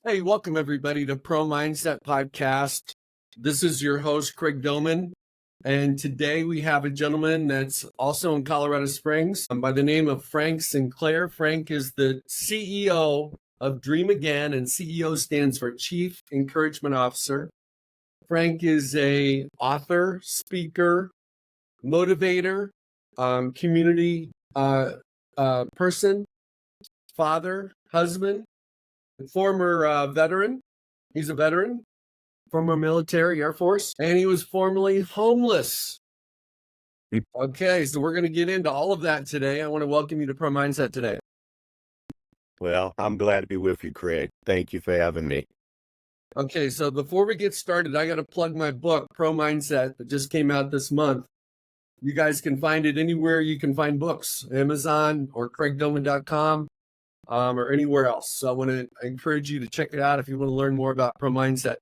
Hey, welcome everybody to Pro Mindset Podcast. This is your host, Craig Doman. And today we have a gentleman that's also in Colorado Springs by the name of Frank Sinclair. Frank is the CEO of Dream Again, and CEO stands for Chief Encouragement Officer. Frank is a author, speaker, motivator, community person, father, husband, former veteran. He's a veteran, former military, Air Force, and he was formerly homeless. Okay, so we're going to get into all of that today. I want to welcome you to Pro Mindset today. Well, I'm glad to be with you, Craig. Thank you for having me. Okay, so before we get started, I got to plug my book, Pro Mindset, that just came out this month. You guys can find it anywhere you can find books, Amazon or craigdoman.com. Or anywhere else. So I want to encourage you to check it out if you want to learn more about Pro Mindset.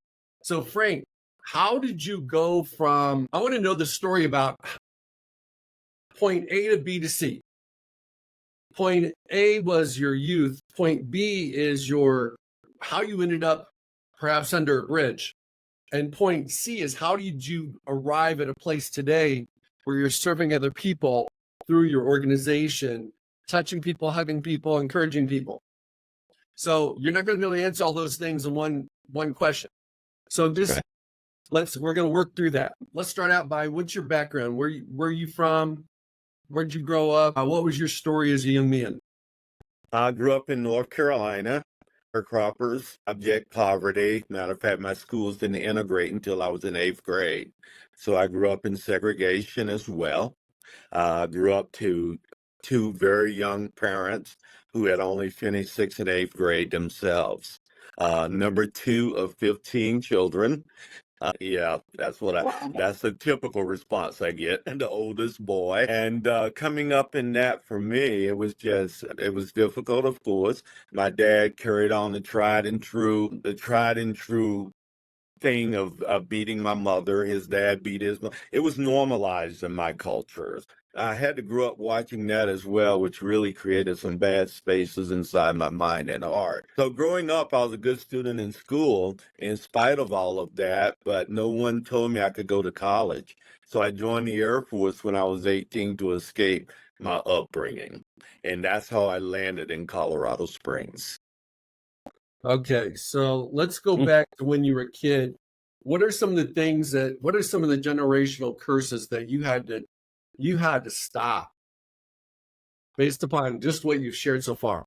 So Frank, how did you go from, I want to know the story about point A to B to C. Point A was your youth. Point B is how you ended up perhaps under a bridge. And point C is how did you arrive at a place today where you're serving other people through your organization, touching people, hugging people, encouraging people. So you're not going to be able to answer all those things in one question. So just we're going to work through that. Let's start out by what's your background? Where are you from? Where did you grow up? What was your story as a young man? I grew up in North Carolina. Sharecroppers, abject poverty. Matter of fact, my schools didn't integrate until I was in 8th grade. So I grew up in segregation as well. I grew up to two very young parents who had only finished 6th and 8th grade themselves. Number two of 15 children. Yeah, that's that's the typical response I get. And the oldest boy. And coming up in that for me, it was difficult, of course. My dad carried on the tried and true thing of beating my mother. His dad beat his mother. It was normalized in my culture. I had to grow up watching that as well, which really created some bad spaces inside my mind and heart. So growing up, I was a good student in school in spite of all of that, but no one told me I could go to college. So I joined the Air Force when I was 18 to escape my upbringing. And that's how I landed in Colorado Springs. Okay, so let's go back to when you were a kid. What are some of the generational curses that you had to stop based upon just what you've shared so far?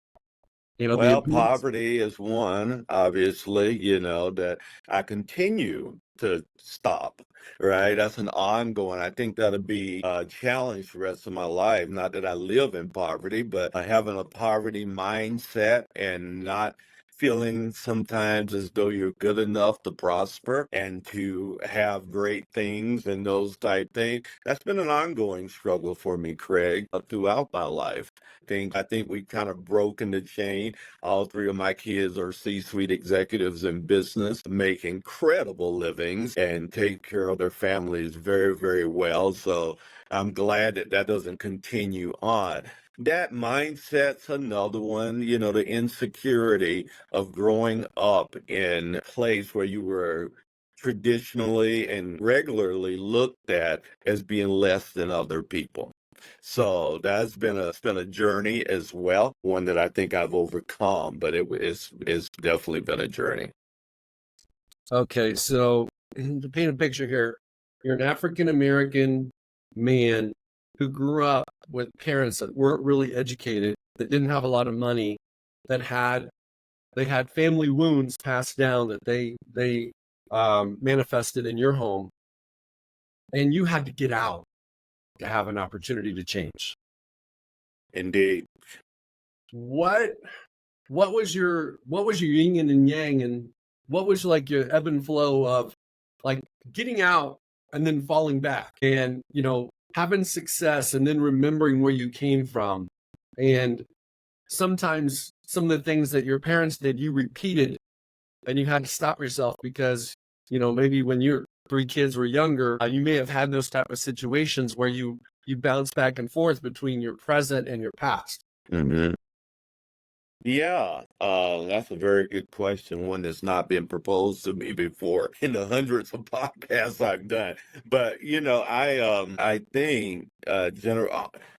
Well, poverty is one, obviously, that I continue to stop, right? That's an ongoing. I think that'll be a challenge the rest of my life. Not that I live in poverty, but having a poverty mindset and not feeling sometimes as though you're good enough to prosper and to have great things and those type things. That's been an ongoing struggle for me, Craig, throughout my life. I think we kind of broken the chain. All three of my kids are C-suite executives in business, make incredible livings and take care of their families very, very well. So I'm glad that doesn't continue on. That mindset's another one, the insecurity of growing up in a place where you were traditionally and regularly looked at as being less than other people. So that's been a journey as well, one that I think I've overcome, but it's definitely been a journey. Okay, so to paint a picture here, you're an African American man who grew up with parents that weren't really educated, that didn't have a lot of money, that they had family wounds passed down that they manifested in your home, and you had to get out to have an opportunity to change. Indeed. What was your yin and yang, and what was like your ebb and flow of like getting out and then falling back, and having success and then remembering where you came from, and sometimes some of the things that your parents did you repeated and you had to stop yourself because maybe when your three kids were younger, you may have had those type of situations where you bounce back and forth between your present and your past. Mm-hmm. Yeah, that's a very good question. One that's not been proposed to me before in the hundreds of podcasts I've done. But I think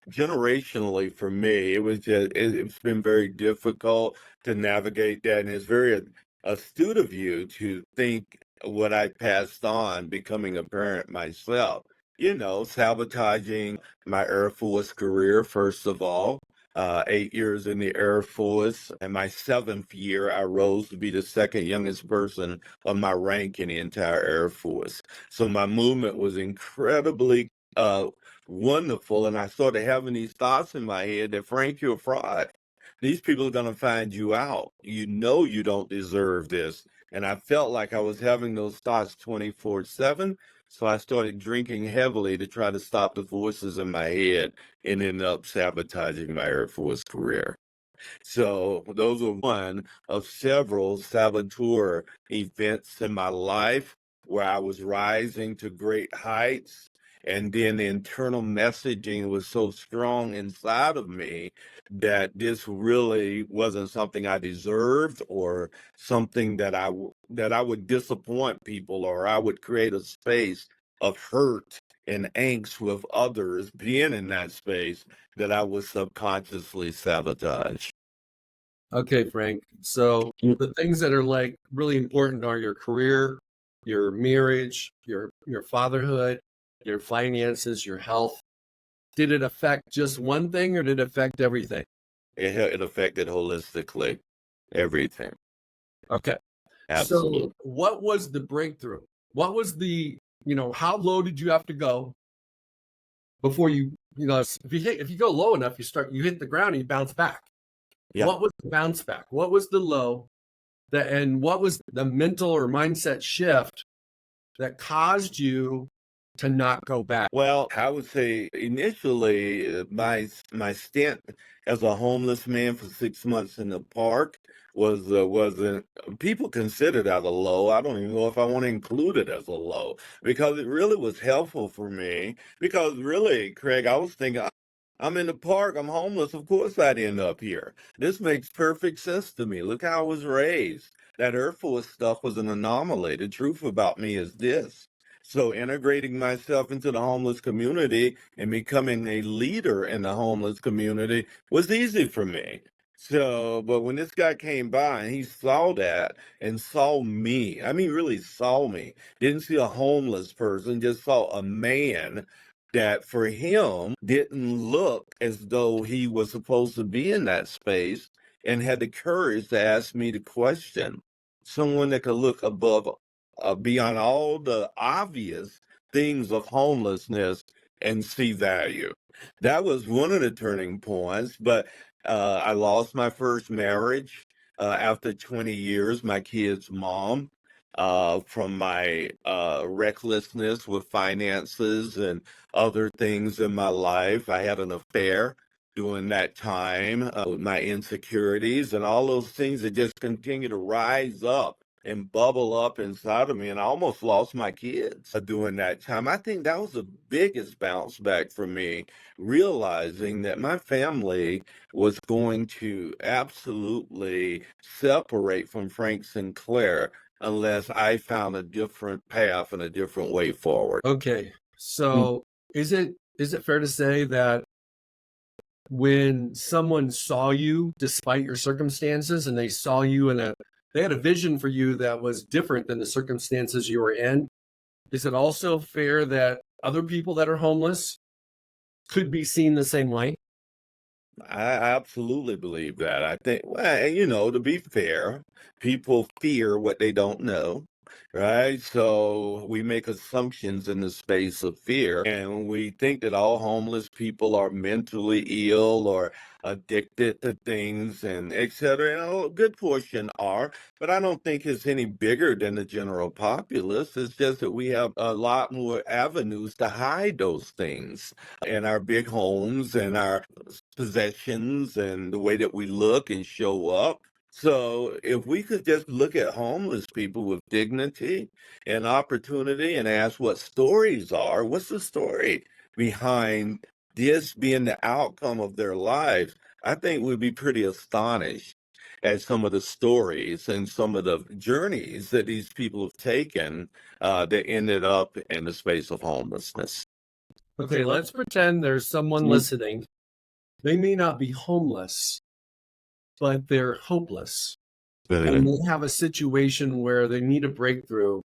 generationally for me, it's been very difficult to navigate that, and it's very astute of you to think what I passed on becoming a parent myself. Sabotaging my Air Force career, first of all. 8 years in the Air Force. In my seventh year, I rose to be the second youngest person of my rank in the entire Air Force. So my movement was incredibly wonderful. And I started having these thoughts in my head that, Frank, you're a fraud. These people are going to find you out. You know you don't deserve this. And I felt like I was having those thoughts 24/7. So I started drinking heavily to try to stop the voices in my head and ended up sabotaging my Air Force career. So those are one of several saboteur events in my life where I was rising to great heights. And then the internal messaging was so strong inside of me that this really wasn't something I deserved, or something that I would disappoint people, or I would create a space of hurt and angst with others being in that space, that I would subconsciously sabotage. Okay, Frank. So the things that are like really important are your career, your marriage, your fatherhood, your finances, your health. Did it affect just one thing or did it affect everything? It affected holistically everything. Okay. Absolutely. So what was the breakthrough? What was how low did you have to go before if you go low enough, you hit the ground and you bounce back. Yeah. What was the bounce back? What was the low and what was the mental or mindset shift that caused you to not go back? Well, I would say initially, my stint as a homeless man for 6 months in the park wasn't, people consider that a low. I don't even know if I want to include it as a low, because it really was helpful for me. Because really, Craig, I was thinking, I'm in the park, I'm homeless. Of course, I'd end up here. This makes perfect sense to me. Look how I was raised. That Air Force stuff was an anomaly. The truth about me is this. So integrating myself into the homeless community and becoming a leader in the homeless community was easy for me. So, but when this guy came by and he saw that and saw me, I mean, really saw me, didn't see a homeless person, just saw a man that for him didn't look as though he was supposed to be in that space, and had the courage to ask me the question. Someone that could look above, beyond all the obvious things of homelessness and see value. That was one of the turning points. But I lost my first marriage after 20 years, my kid's mom, from my recklessness with finances and other things in my life. I had an affair during that time, with my insecurities and all those things that just continue to rise up and bubble up inside of me. And I almost lost my kids during that time. I think that was the biggest bounce back for me, realizing that my family was going to absolutely separate from Frank Sinclair unless I found a different path and a different way forward. Okay. So is it fair to say that when someone saw you despite your circumstances and they had a vision for you that was different than the circumstances you were in, is it also fair that other people that are homeless could be seen the same way? I absolutely believe that. I think, well, to be fair, people fear what they don't know, right? So we make assumptions in the space of fear, and we think that all homeless people are mentally ill or addicted to things and et cetera. A good portion are, but I don't think it's any bigger than the general populace. It's just that we have a lot more avenues to hide those things in our big homes and our possessions and the way that we look and show up. So if we could just look at homeless people with dignity and opportunity and ask what stories are, what's the story behind this being the outcome of their lives, I think we'd be pretty astonished at some of the stories and some of the journeys that these people have taken that ended up in the space of homelessness. Okay, let's pretend there's someone listening. They may not be homeless, but they're hopeless. And they have a situation where they need a breakthrough.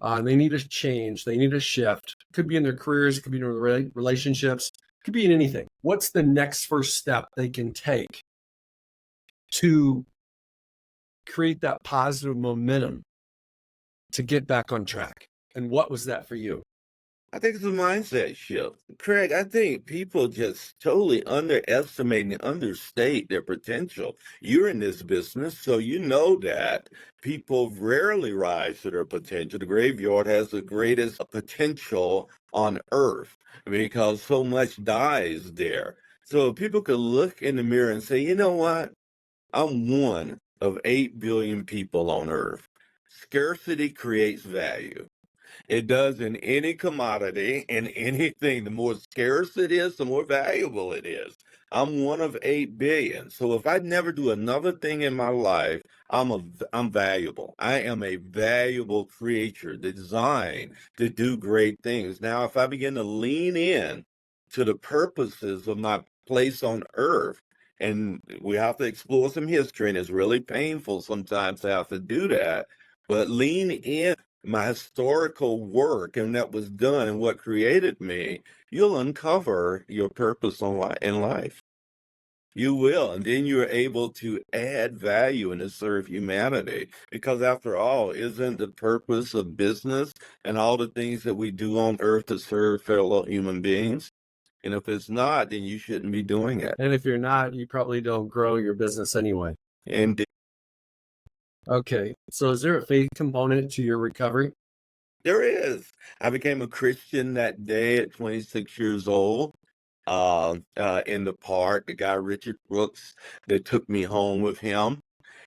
They need a change. They need a shift. It could be in their careers. It could be in their relationships. It could be in anything. What's the next first step they can take to create that positive momentum to get back on track? And what was that for you? I think it's a mindset shift. Craig, I think people just totally underestimate and understate their potential. You're in this business, so you know that people rarely rise to their potential. The graveyard has the greatest potential on earth because so much dies there. So people could look in the mirror and say, you know what? I'm one of 8 billion people on earth. Scarcity creates value. It does in any commodity, in anything. The more scarce it is, the more valuable it is. I'm one of 8 billion. So if I never do another thing in my life, I'm valuable. I am a valuable creature designed to do great things. Now, if I begin to lean in to the purposes of my place on earth, and we have to explore some history, and it's really painful sometimes to have to do that, but lean in my historical work and that was done and what created me, you'll uncover your purpose in life. You will. And then you're able to add value and to serve humanity. Because after all, isn't the purpose of business and all the things that we do on earth to serve fellow human beings? And if it's not, then you shouldn't be doing it. And if you're not, you probably don't grow your business anyway. And Okay. So is there a faith component to your recovery? there is. I became a Christian that day at 26 years old. In the park, the guy Richard Brooks that took me home with him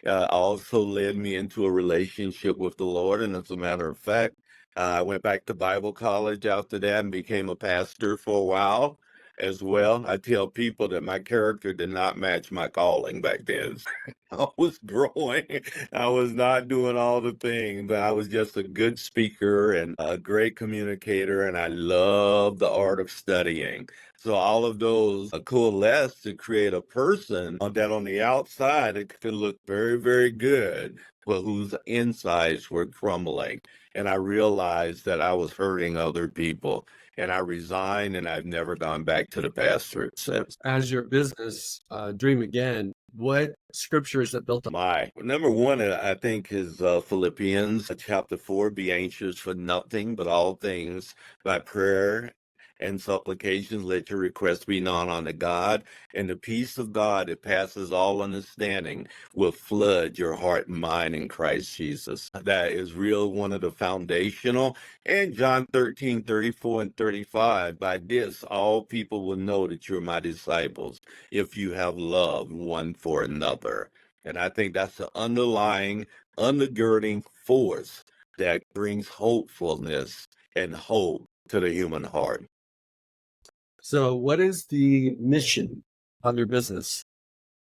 also led me into a relationship with the Lord. And as a matter of fact, I went back to Bible college after that and became a pastor for a while as well. I tell people that my character did not match my calling back then. I was growing. I was not doing all the things, but I was just a good speaker and a great communicator, and I love the art of studying. So all of those coalesce to create a person that on the outside it could look very, very good, but whose insides were crumbling. And I realized that I was hurting other people. And I resigned, and I've never gone back to the pastorate since. As your business, Dream Again, what scripture is it built on? My number one, I think, is Philippians chapter 4, be anxious for nothing but all things by prayer and supplications, let your requests be known unto God, and the peace of God that passes all understanding will flood your heart and mind in Christ Jesus. That is real, one of the foundational. And John 13, 34 and 35, by this all people will know that you're my disciples, if you have love one for another. And I think that's the underlying, undergirding force that brings hopefulness and hope to the human heart. So what is the mission of your business?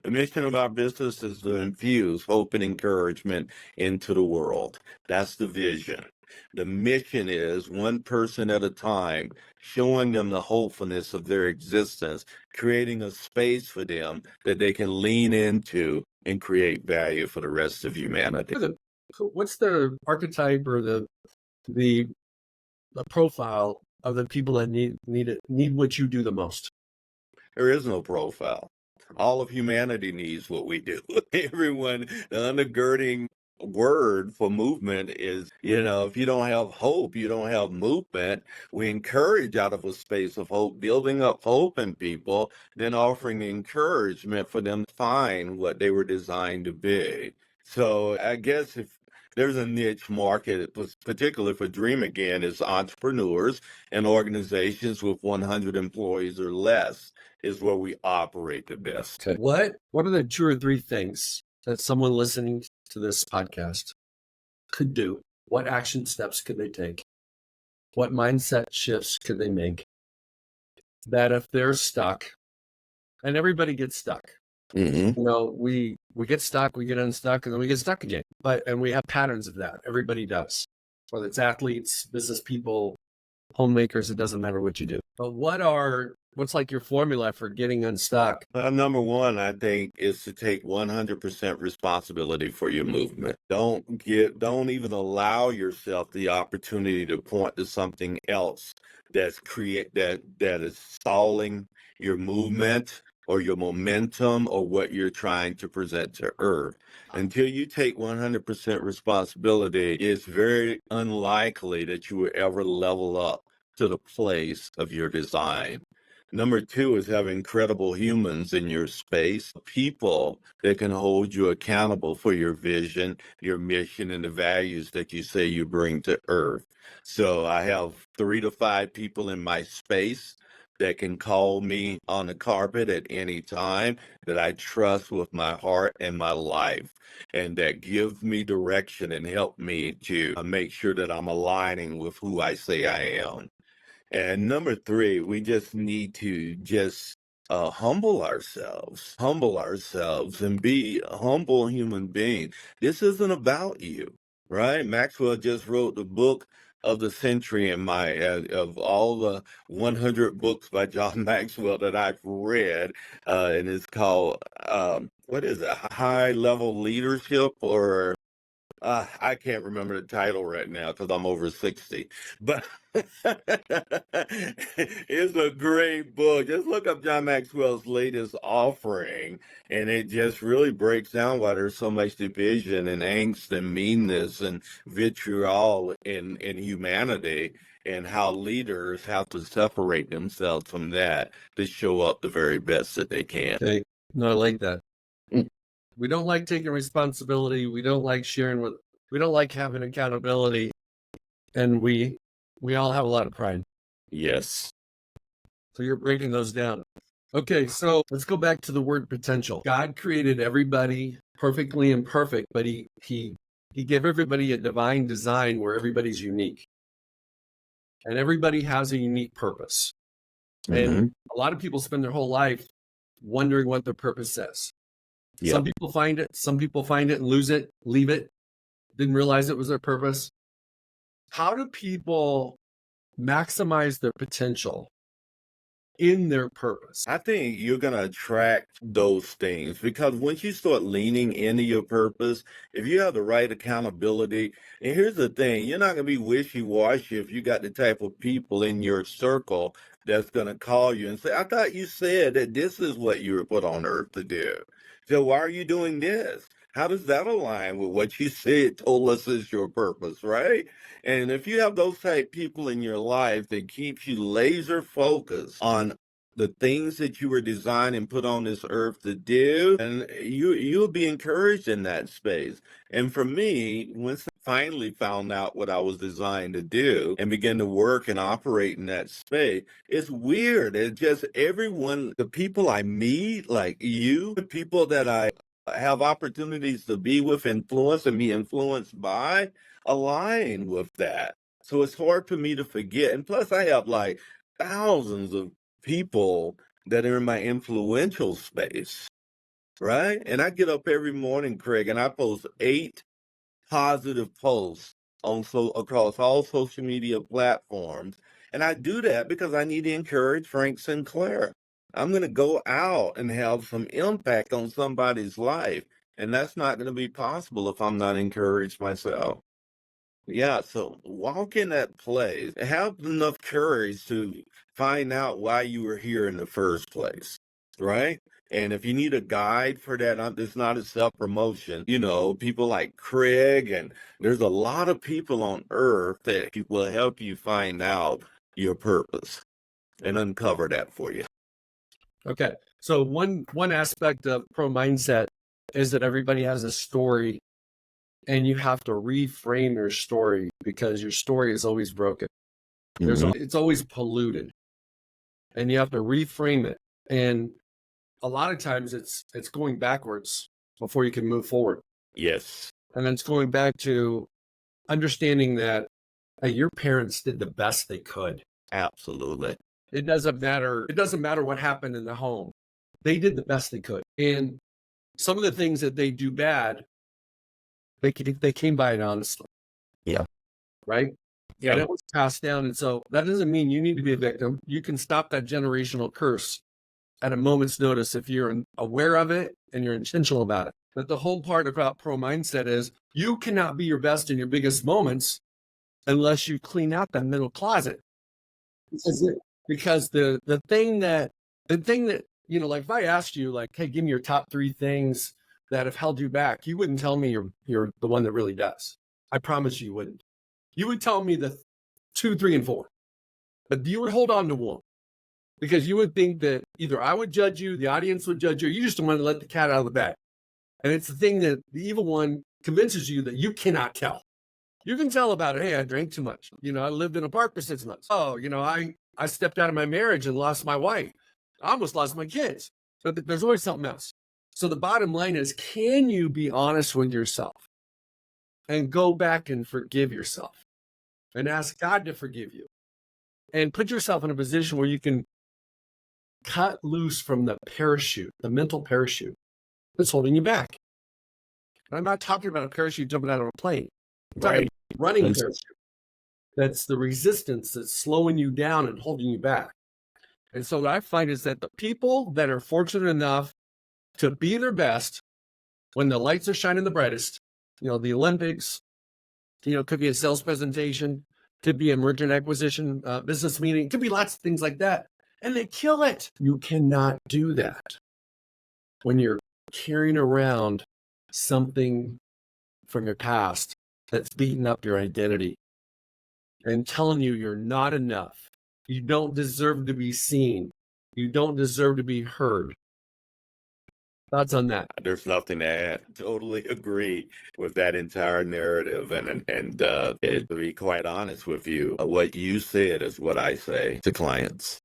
The mission of our business is to infuse hope and encouragement into the world. That's the vision. The mission is one person at a time, showing them the hopefulness of their existence, creating a space for them that they can lean into and create value for the rest of humanity. What's the archetype or the profile of the people that need what you do the most? There is no profile. All of humanity needs what we do. Everyone, the undergirding word for movement is, if you don't have hope, you don't have movement. We encourage out of a space of hope, building up hope in people, then offering encouragement for them to find what they were designed to be. So I guess if there's a niche market, particularly for Dream Again, is entrepreneurs and organizations with 100 employees or less is where we operate the best. Okay. What are the 2 or 3 things that someone listening to this podcast could do? What action steps could they take? What mindset shifts could they make that if they're stuck, and everybody gets stuck, Mm-hmm. You know, we get stuck, we get unstuck, and then we get stuck again. And we have patterns of that. Everybody does. Whether it's athletes, business people, homemakers, it doesn't matter what you do. But what's like your formula for getting unstuck? Number one, I think, is to take 100% responsibility for your movement. Don't even allow yourself the opportunity to point to something else that is stalling your movement or your momentum or what you're trying to present to Earth. Until you take 100% responsibility, it's very unlikely that you will ever level up to the place of your design. Number two is having credible humans in your space, people that can hold you accountable for your vision, your mission, and the values that you say you bring to Earth. So I have 3 to 5 people in my space that can call me on the carpet at any time, that I trust with my heart and my life, and that give me direction and help me to make sure that I'm aligning with who I say I am. And number three, we just need to just humble ourselves and be a humble human being. This isn't about you, right? Maxwell just wrote the book of the century in my of all the 100 books by John Maxwell that I've read, and it's called what is it? High Level Leadership, or I can't remember the title right now because I'm over 60, but it's a great book. Just look up John Maxwell's latest offering, and it just really breaks down why there's so much division and angst and meanness and vitriol in humanity, and how leaders have to separate themselves from that to show up the very best that they can. Okay. No, I like that. We don't like taking responsibility. We don't like we don't like having accountability. And we all have a lot of pride. Yes. So you're breaking those down. Okay, so let's go back to the word potential. God created everybody perfectly imperfect, but he gave everybody a divine design where everybody's unique. And everybody has a unique purpose. And a lot of people spend their whole life wondering what their purpose is. Yep. Some people find it and lose it, leave it, didn't realize it was their purpose. How do people maximize their potential in their purpose? I think you're going to attract those things because once you start leaning into your purpose, if you have the right accountability, and here's the thing, you're not going to be wishy-washy if you got the type of people in your circle that's going to call you and say, I thought you said that this is what you were put on earth to do. So why are you doing this? How does that align with what you said told us is your purpose, right? And if you have those type people in your life that keeps you laser focused on the things that you were designed and put on this earth to do, and you'll be encouraged in that space. And for me, once I finally found out what I was designed to do and began to work and operate in that space, it's weird. It's just everyone, the people I meet, like you, the people that I have opportunities to be with, influence, and be influenced by, align with that. So it's hard for me to forget. And plus, I have like thousands of people that are in my influential space, right? And I get up every morning, Craig, and I post 8 positive posts across all social media platforms. And I do that because I need to encourage Frank Sinclair. I'm going to go out and have some impact on somebody's life. And that's not going to be possible if I'm not encouraged myself. Yeah, so walk in that place. Have enough courage to find out why you were here in the first place, right? And if you need a guide for that, it's not a self-promotion. You know, people like Craig, and there's a lot of people on earth that will help you find out your purpose and uncover that for you. Okay. So one aspect of pro mindset is that everybody has a story, and you have to reframe your story because your story is always broken. It's always polluted, and you have to reframe it. And a lot of times it's going backwards before you can move forward. Yes. And then it's going back to understanding that your parents did the best they could. Absolutely. It doesn't matter what happened in the home. They did the best they could. And some of the things that they do bad, they came by it honestly. Yeah. Right? Yeah. And it was passed down. And so that doesn't mean you need to be a victim. You can stop that generational curse at a moment's notice if you're aware of it and you're intentional about it. But the whole part about pro mindset is you cannot be your best in your biggest moments unless you clean out that middle closet. Because the thing that, you know, like if I asked you like, hey, give me your top 3 things that have held you back, you wouldn't tell me you're the one that really does. I promise you wouldn't. You would tell me the 2, 3, and 4, but you would hold on to one because you would think that either I would judge you, the audience would judge you, you just want to let the cat out of the bag. And it's the thing that the evil one convinces you that you cannot tell. You can tell about it. Hey, I drank too much. You know, I lived in a park for 6 months. Oh, you know, I stepped out of my marriage and lost my wife. I almost lost my kids. But there's always something else. So the bottom line is, can you be honest with yourself and go back and forgive yourself and ask God to forgive you and put yourself in a position where you can cut loose from the parachute, the mental parachute that's holding you back. And I'm not talking about a parachute jumping out of a plane. I'm talking about running parachute. That's the resistance that's slowing you down and holding you back. And so what I find is that the people that are fortunate enough to be their best when the lights are shining the brightest, you know, the Olympics, you know, could be a sales presentation, could be a merger and acquisition business meeting, could be lots of things like that. And they kill it. You cannot do that when you're carrying around something from your past that's beating up your identity and telling you you're not enough. You don't deserve to be seen. You don't deserve to be heard. Thoughts on that? There's nothing to add. Totally agree with that entire narrative. And to be quite honest with you, what you said is what I say to clients.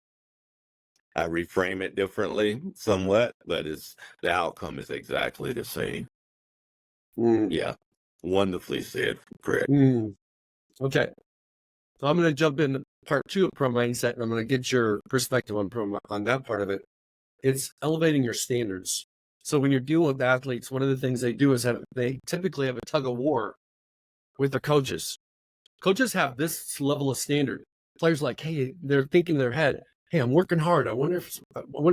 I reframe it differently somewhat, but the outcome is exactly the same. Yeah. Wonderfully said, Craig. Okay. So I'm going to jump in part 2 of Pro Mindset, and I'm going to get your perspective on that part of it. It's elevating your standards. So when you're dealing with athletes, one of the things they do is they typically have a tug of war with their coaches. Coaches have this level of standard. Players like, hey, they're thinking in their head, hey, I'm working hard. I wonder if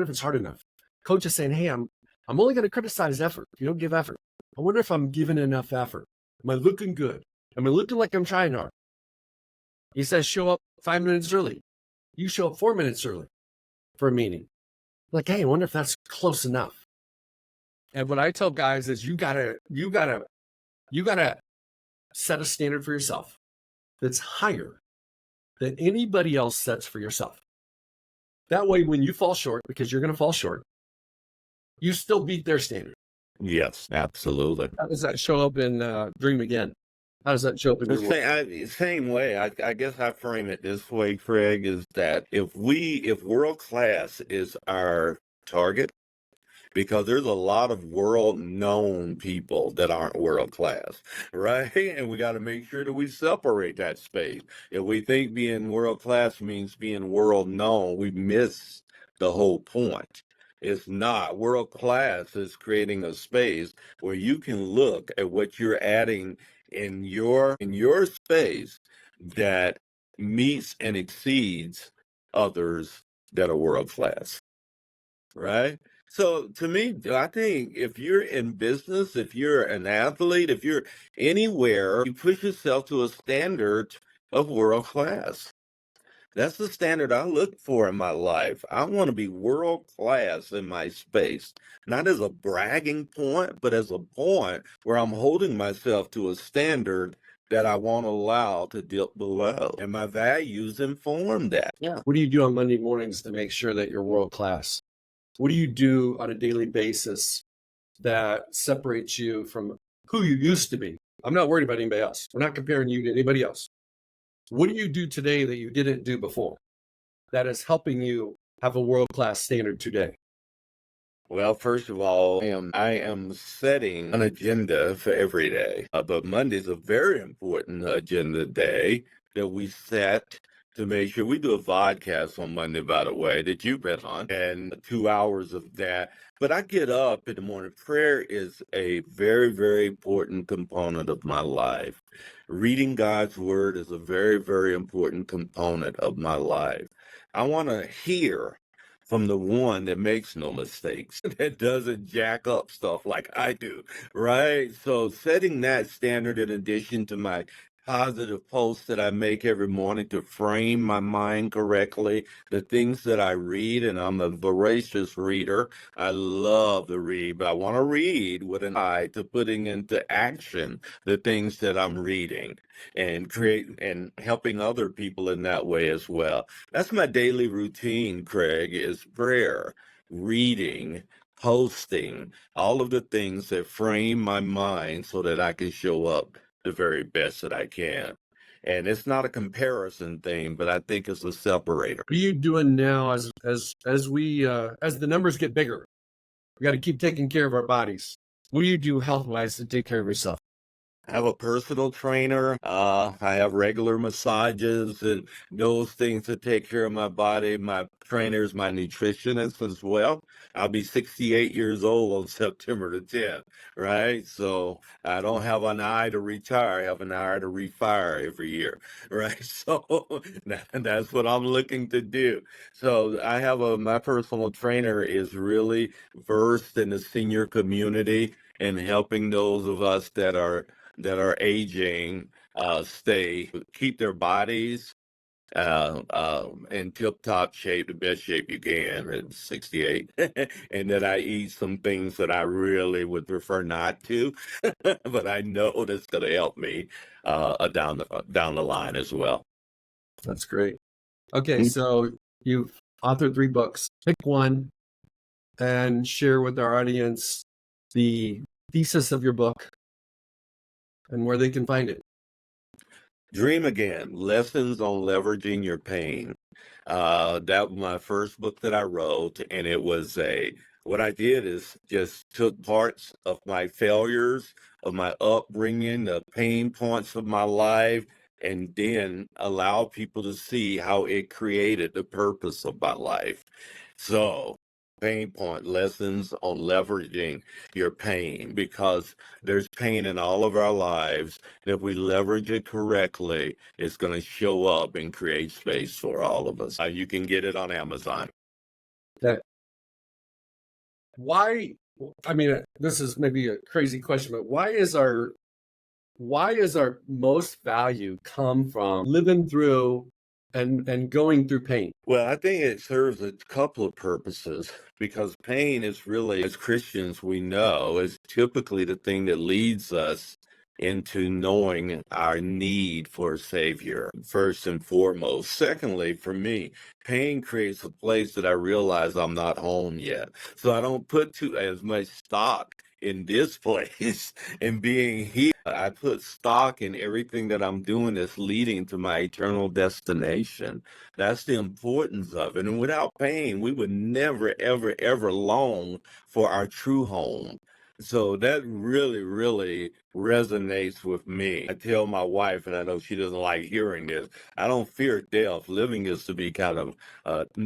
it's hard enough. Coach is saying, hey, I'm only going to criticize effort. You don't give effort. I wonder if I'm giving enough effort. Am I looking good? Am I looking like I'm trying hard? He says, show up 5 minutes early. You show up 4 minutes early for a meeting. Like, hey, I wonder if that's close enough. And what I tell guys is you gotta set a standard for yourself that's higher than anybody else sets for yourself. That way, when you fall short, because you're going to fall short, you still beat their standard. Yes, absolutely. How does that show up in Dream Again? How does that show up in your work? Same way. I guess I frame it this way, Craig, is that if world class is our target, because there's a lot of world-known people that aren't world-class, right? And we got to make sure that we separate that space. If we think being world-class means being world-known, we miss the whole point. It's not. World-class is creating a space where you can look at what you're adding in your space that meets and exceeds others that are world-class, right? So to me, I think if you're in business, if you're an athlete, if you're anywhere, you push yourself to a standard of world class. That's the standard I look for in my life. I want to be world class in my space, not as a bragging point, but as a point where I'm holding myself to a standard that I won't allow to dip below. And my values inform that. Yeah. What do you do on Monday mornings to make sure that you're world class? What do you do on a daily basis that separates you from who you used to be? I'm not worried about anybody else. We're not comparing you to anybody else. What do you do today that you didn't do before that is helping you have a world-class standard today? Well, first of all, I am setting an agenda for every day. But Monday's a very important agenda day that we set to make sure we do a podcast on Monday, by the way, that you've been on, and 2 hours of that. But I get up in the morning. Prayer is a very, very important component of my life. Reading God's word is a very, very important component of my life. I want to hear from the one that makes no mistakes, that doesn't jack up stuff like I do, right? So setting that standard in addition to my positive posts that I make every morning to frame my mind correctly, the things that I read, and I'm a voracious reader. I love to read, but I want to read with an eye to putting into action the things that I'm reading and create and helping other people in that way as well. That's my daily routine, Craig, is prayer, reading, posting, all of the things that frame my mind so that I can show up the very best that I can. And it's not a comparison thing, but I think it's a separator. What are you doing now as the numbers get bigger? We got to keep taking care of our bodies. What do you do health-wise to take care of yourself? I have a personal trainer. I have regular massages and those things to take care of my body. My trainer is my nutritionist as well. I'll be 68 years old on September the 10th, right? So I don't have an eye to retire. I have an eye to refire every year, right? So that's what I'm looking to do. So I have my personal trainer is really versed in the senior community and helping those of us that are aging keep their bodies in tip-top shape, the best shape you can at 68. And that I eat some things that I really would prefer not to, but I know that's going to help me down the line as well. That's great. Okay, so you've authored 3 books. Pick one and share with our audience the thesis of your book and where they can find it. Dream Again, Lessons on Leveraging Your Pain. That was my first book that I wrote, and what I did is just took parts of my failures, of my upbringing, the pain points of my life, and then allow people to see how it created the purpose of my life. So, pain point lessons on leveraging your pain, because there's pain in all of our lives. And if we leverage it correctly, it's going to show up and create space for all of us. You can get it on Amazon. That why? I mean, this is maybe a crazy question, but why is our most value come from living through and going through pain? Well, I think it serves a couple of purposes, because pain is really, as Christians, we know, is typically the thing that leads us into knowing our need for a Savior, first and foremost. Secondly, for me, pain creates a place that I realize I'm not home yet. So I don't put as much stock in this place and being here. I put stock in everything that I'm doing that's leading to my eternal destination. That's the importance of it. And without pain, we would never, ever, ever long for our true home. So that really, really resonates with me. I tell my wife, and I know she doesn't like hearing this, I don't fear death. Living is to be kind of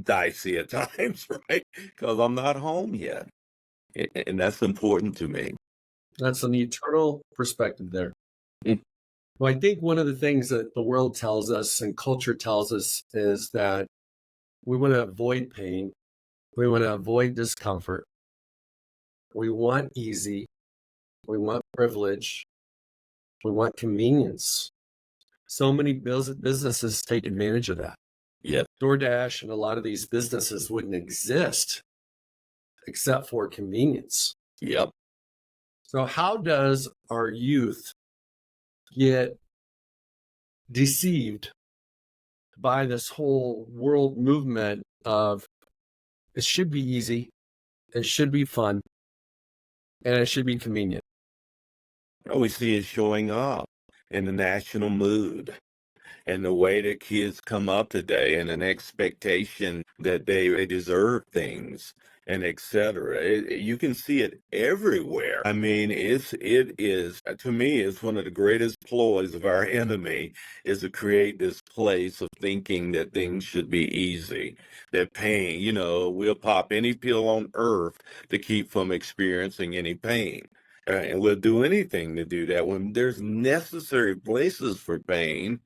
dicey at times, right? Because I'm not home yet. And that's important to me. That's an eternal perspective there. Mm. Well, I think one of the things that the world tells us and culture tells us is that we want to avoid pain. We want to avoid discomfort. We want easy. We want privilege. We want convenience. So many businesses take advantage of that. Yep. DoorDash and a lot of these businesses wouldn't exist except for convenience. Yep. So how does our youth get deceived by this whole world movement of it should be easy, it should be fun, and it should be convenient? We see it showing up in the national mood. and the way that kids come up today and an expectation that they deserve things and etc. You can see it everywhere. I mean, it is to me, it's one of the greatest ploys of our enemy is to create this place of thinking that things should be easy, that pain, we'll pop any pill on earth to keep from experiencing any pain. And we'll do anything to do that when there's necessary places for pain.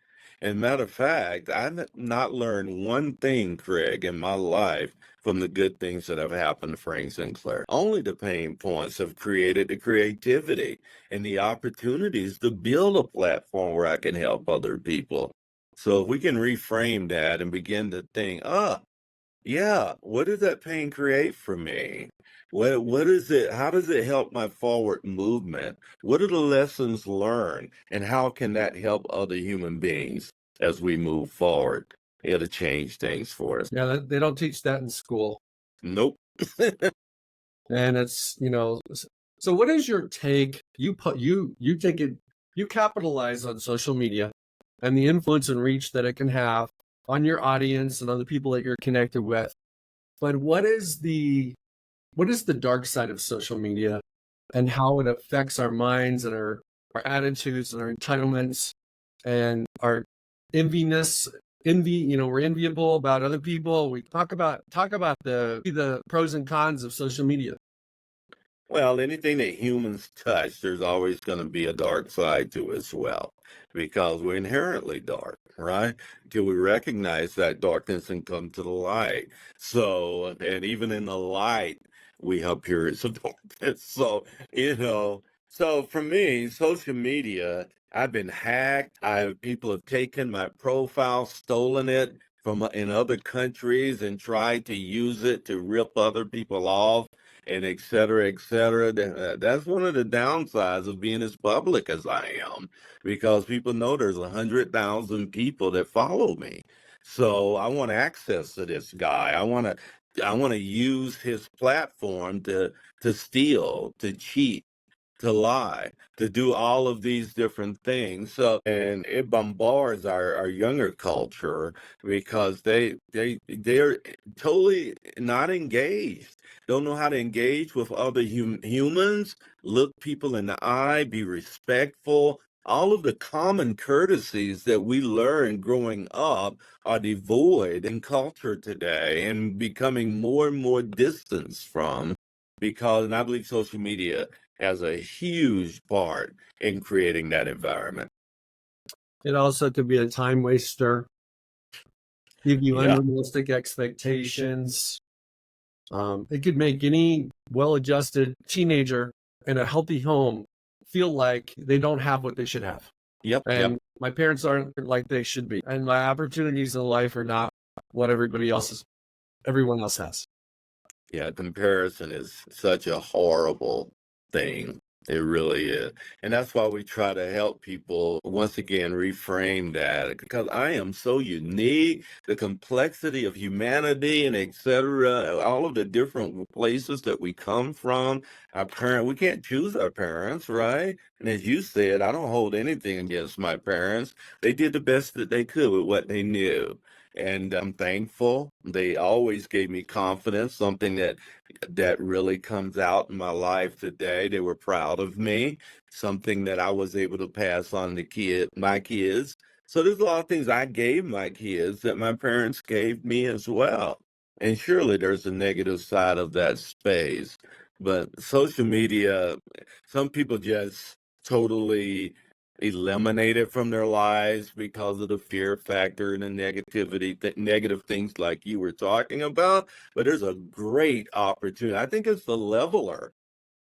And matter of fact, I've not learned one thing, Craig, in my life from the good things that have happened to Frank Sinclair. Only the pain points have created the creativity and the opportunities to build a platform where I can help other people. So if we can reframe that and begin to think, yeah, what does that pain create for me? What is it? How does it help my forward movement? What are the lessons learned? And how can that help other human beings as we move forward? It'll change things for us. Yeah, they don't teach that in school. Nope. And it's, so what is your take? You take it, you capitalize on social media and the influence and reach that it can have on your audience and on the people that you're connected with. But what is the dark side of social media and how it affects our minds and our attitudes and our entitlements and our enviness? We're enviable about other people. We talk about the pros and cons of social media. Well, anything that humans touch, there's always going to be a dark side to it as well, because we're inherently dark, right? Until we recognize that darkness and come to the light. So, and even in the light, we have periods of darkness. So for me, social media, I've been hacked. People have taken my profile, stolen it from in other countries and tried to use it to rip other people off and et cetera, et cetera. That's one of the downsides of being as public as I am, because people know there's 100,000 people that follow me. So I want access to this guy. I want to use his platform to steal, to cheat, to lie, to do all of these different things. So, and it bombards our younger culture because they're totally not engaged. Don't know how to engage with other humans, look people in the eye, be respectful. All of the common courtesies that we learned growing up are devoid in culture today and becoming more and more distanced from, because, and I believe social media has a huge part in creating that environment. It also could be a time waster, give you Yeah. unrealistic expectations. It could make any well-adjusted teenager in a healthy home feel like they don't have what they should have. Yep. And my parents aren't like they should be. And my opportunities in life are not what everyone else has. Yeah, comparison is such a horrible thing. It really is. And that's why we try to help people once again reframe that, because I am so unique, the complexity of humanity and et cetera, all of the different places that we come from. We can't choose our parents, right? And as you said, I don't hold anything against my parents. They did the best that they could with what they knew. And I'm thankful. They always gave me confidence, something that really comes out in my life today. They were proud of me, something that I was able to pass on to my kids. So there's a lot of things I gave my kids that my parents gave me as well. And surely there's a negative side of that space. But social media, some people just totally eliminate it from their lives because of the fear factor and the negativity, negative things like you were talking about. But there's a great opportunity. I think it's the leveler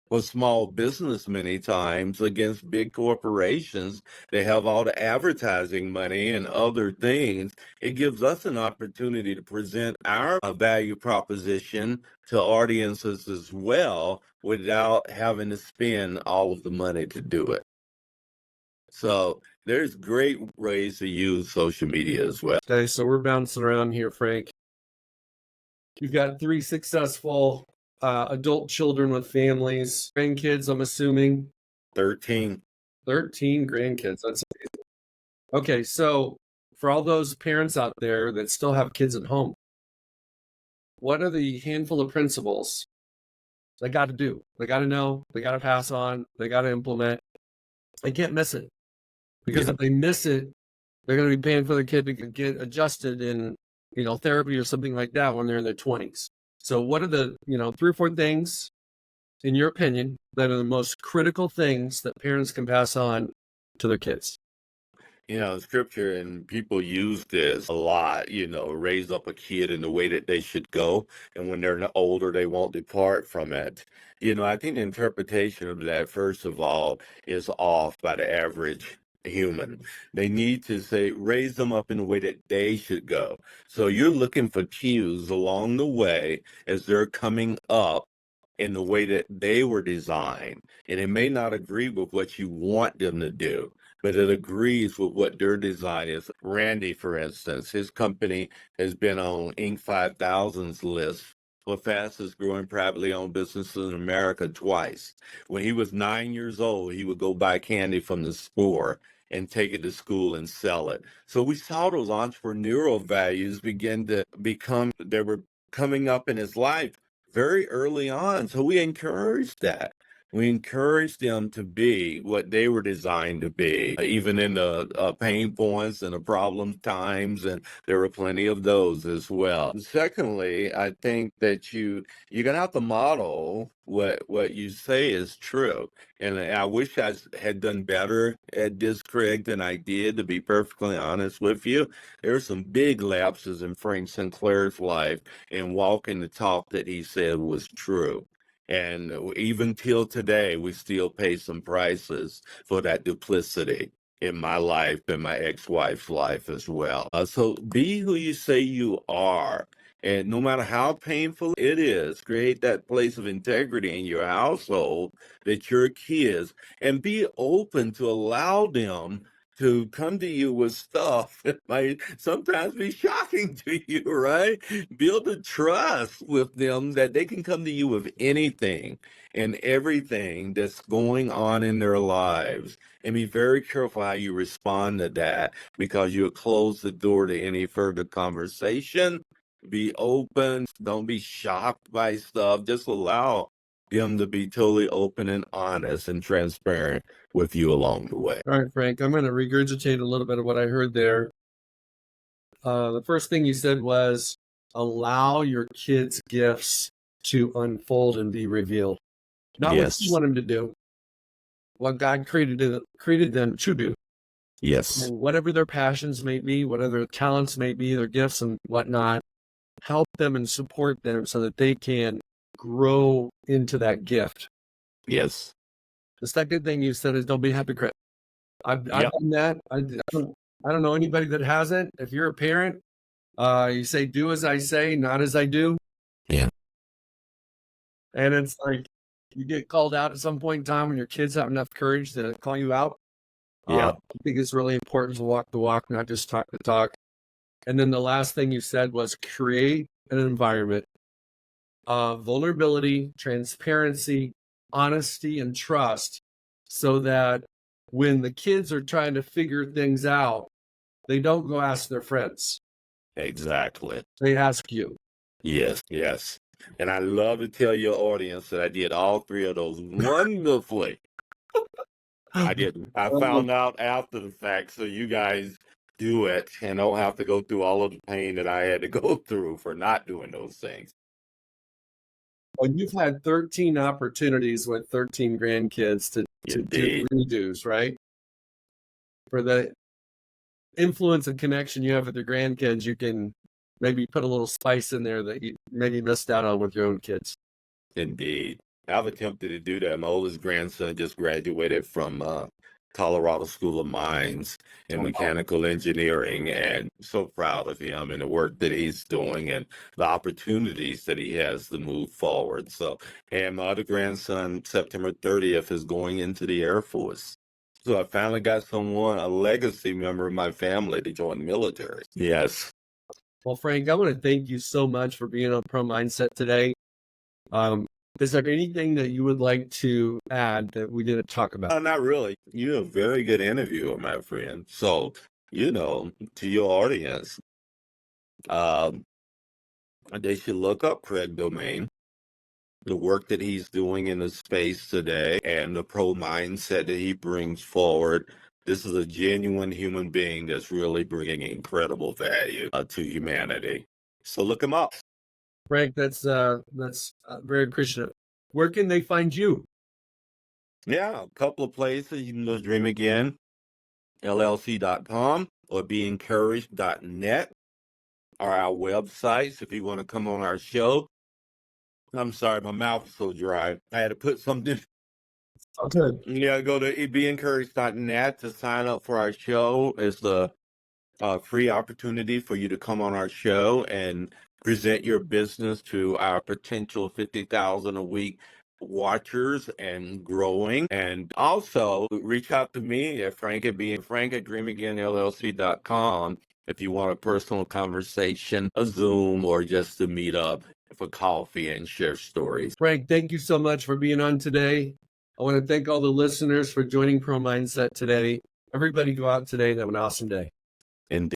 for small business many times against big corporations. They have all the advertising money and other things. It gives us an opportunity to present our value proposition to audiences as well without having to spend all of the money to do it. So there's great ways to use social media as well. Okay, so we're bouncing around here, Frank. You've got 3 successful adult children with families, grandkids, I'm assuming. 13. 13 grandkids. That's amazing. Okay, so for all those parents out there that still have kids at home, what are the handful of principles they got to do? They got to know, they got to pass on, they got to implement. They can't miss it, because if they miss it, they're going to be paying for their kid to get adjusted in, therapy or something like that when they're in their 20s. So what are the, 3 or 4 things, in your opinion, that are the most critical things that parents can pass on to their kids? Scripture and people use this a lot, raise up a kid in the way that they should go. And when they're older, they won't depart from it. I think the interpretation of that, first of all, is off by the average human. They need to say, raise them up in the way that they should go. So you're looking for cues along the way as they're coming up in the way that they were designed. And it may not agree with what you want them to do, but it agrees with what their design is. Randy, for instance, his company has been on Inc. 5000's list for fastest growing privately owned businesses in America twice. When he was 9 years old, he would go buy candy from the store and take it to school and sell it. So we saw those entrepreneurial values begin to they were coming up in his life very early on. So we encouraged that. We encouraged them to be what they were designed to be, even in the pain points and the problem times, and there were plenty of those as well. Secondly, I think that you're gonna have to model what you say is true. And I wish I had done better at this, Craig, than I did, to be perfectly honest with you. There are some big lapses in Frank Sinclair's life and walking the talk that he said was true. And even till today, we still pay some prices for that duplicity in my life and my ex-wife's life as well. So be who you say you are. And no matter how painful it is, create that place of integrity in your household that your kids, and be open to allow them to come to you with stuff that might sometimes be shocking to you, right? Build a trust with them that they can come to you with anything and everything that's going on in their lives. And be very careful how you respond to that, because you'll close the door to any further conversation. Be open. Don't be shocked by stuff. Just allow them to be totally open and honest and transparent with you along the way. All right, Frank, I'm going to regurgitate a little bit of what I heard there. The first thing you said was allow your kids' gifts to unfold and be revealed. Not what you want them to do, what God created them to do. Yes. And whatever their passions may be, whatever their talents may be, their gifts and whatnot, help them and support them so that they can grow into that gift. Yes. The second thing you said is don't be a hypocrite. I've done that. I don't know anybody that hasn't. If you're a parent, you say, do as I say, not as I do. Yeah. And it's like you get called out at some point in time when your kids have enough courage to call you out. Yeah. I think it's really important to walk the walk, not just talk the talk. And then the last thing you said was create an environment of vulnerability, transparency, honesty, and trust, so that when the kids are trying to figure things out, they don't go ask their friends. Exactly. They ask you. Yes, yes. And I love to tell your audience that I did all 3 of those wonderfully. I did. I found out after the fact, so you guys do it and don't have to go through all of the pain that I had to go through for not doing those things. Well, you've had 13 opportunities with 13 grandkids to do redos, right? For the influence and connection you have with your grandkids, you can maybe put a little spice in there that you maybe missed out on with your own kids. Indeed. I've attempted to do that. My oldest grandson just graduated from Colorado School of Mines in mechanical engineering, and so proud of him and the work that he's doing and the opportunities that he has to move forward. So, and my other grandson, September 30th, is going into the Air Force. So I finally got a legacy member of my family to join the military. Yes. Well, Frank, I want to thank you so much for being on Pro Mindset today. Is there anything that you would like to add that we didn't talk about? Not really. You're a very good interviewer, my friend. So, to your audience. They should look up Craig Domain, the work that he's doing in the space today, and the pro mindset that he brings forward. This is a genuine human being that's really bringing incredible value to humanity. So look him up. Frank, that's very appreciative. Where can they find you? Yeah, a couple of places. You can go to Dream Again LLC.com or BeEncouraged.net are our websites if you want to come on our show. I'm sorry, my mouth is so dry. I had to put something. Oh, good. Yeah, go to BeEncouraged.net to sign up for our show. It's the free opportunity for you to come on our show and present your business to our potential 50,000 a week watchers and growing. And also reach out to me at Frank at DreamAgainLLC.com if you want a personal conversation, a Zoom, or just to meet up for coffee and share stories. Frank, thank you so much for being on today. I want to thank all the listeners for joining Pro Mindset today. Everybody go out today and have an awesome day. Indeed.